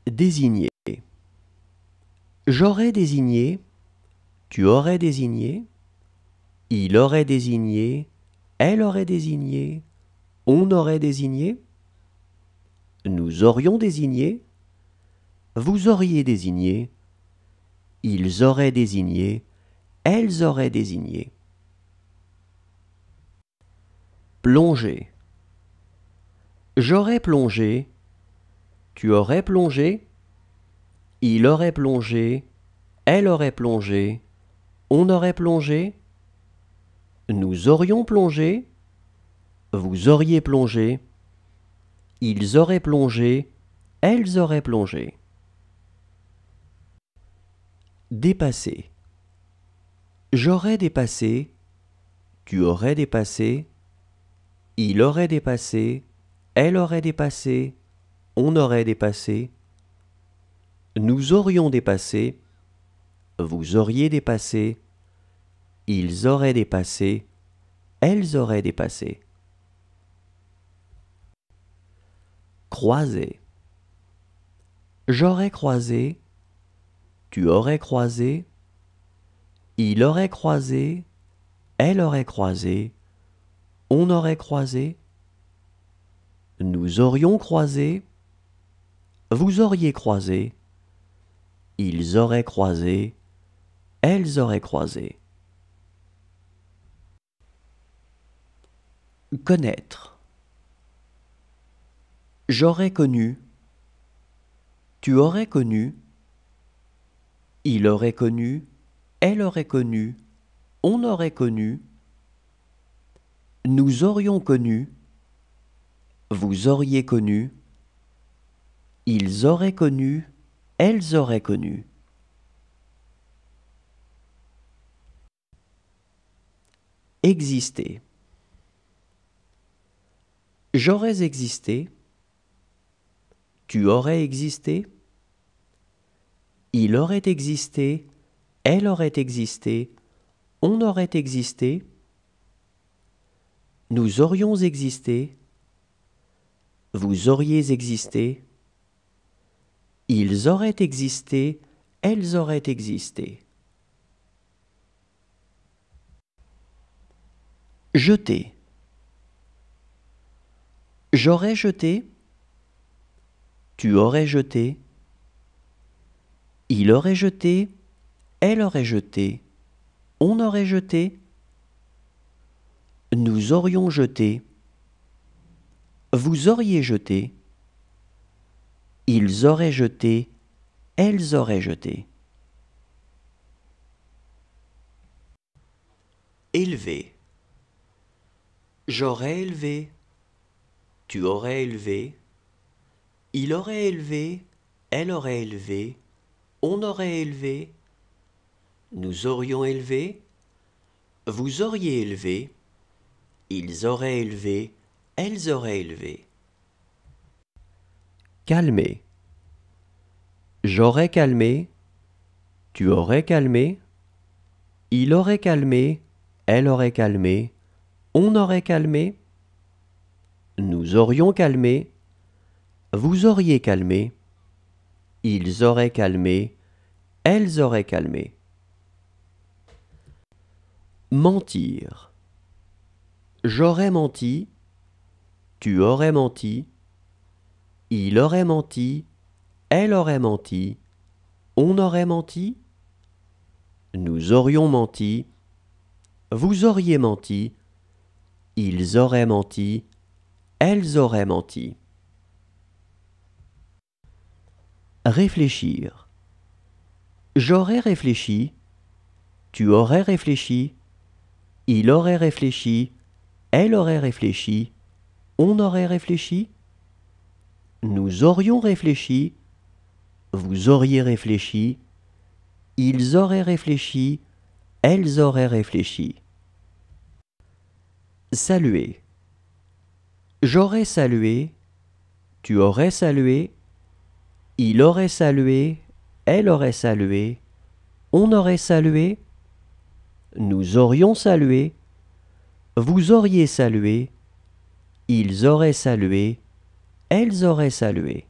Désigner. J'aurais désigné, tu aurais désigné, il aurait désigné, elle aurait désigné, on aurait désigné, nous aurions désigné, vous auriez désigné, ils auraient désigné, elles auraient désigné. Plonger. J'aurais plongé, tu aurais plongé, il aurait plongé, elle aurait plongé, on aurait plongé, nous aurions plongé, vous auriez plongé, ils auraient plongé, elles auraient plongé. Dépasser. J'aurais dépassé, tu aurais dépassé, il aurait dépassé, elle aurait dépassé, on aurait dépassé, nous aurions dépassé, vous auriez dépassé, ils auraient dépassé, elles auraient dépassé. Croiser. J'aurais croisé, tu aurais croisé, il aurait croisé, elle aurait croisé, on aurait croisé, nous aurions croisé, vous auriez croisé, ils auraient croisé, elles auraient croisé. Connaître. J'aurais connu, tu aurais connu, il aurait connu, elle aurait connu, on aurait connu, nous aurions connu, vous auriez connu, ils auraient connu, elles auraient connu. Exister. J'aurais existé, tu aurais existé, il aurait existé, elle aurait existé, on aurait existé, nous aurions existé, vous auriez existé, ils auraient existé, elles auraient existé. Jeter. J'aurais jeté, tu aurais jeté, il aurait jeté, elle aurait jeté, on aurait jeté, nous aurions jeté, vous auriez jeté, ils auraient jeté, elles auraient jeté. Élever. J'aurais élevé, tu aurais élevé, il aurait élevé, elle aurait élevé, on aurait élevé, nous aurions élevé, vous auriez élevé, ils auraient élevé, elles auraient élevé. Calmer. J'aurais calmé, tu aurais calmé, il aurait calmé, elle aurait calmé, on aurait calmé, nous aurions calmé, vous auriez calmé, ils auraient calmé, elles auraient calmé. Mentir. J'aurais menti, tu aurais menti, il aurait menti, elle aurait menti, on aurait menti, nous aurions menti, vous auriez menti, ils auraient menti, elles auraient menti. Réfléchir. J'aurais réfléchi, tu aurais réfléchi, il aurait réfléchi, elle aurait réfléchi, on aurait réfléchi, nous aurions réfléchi, vous auriez réfléchi, ils auraient réfléchi, elles auraient réfléchi. Saluer. J'aurais salué, tu aurais salué, il aurait salué, elle aurait salué, on aurait salué, nous aurions salué, vous auriez salué, ils auraient salué, elles auraient salué.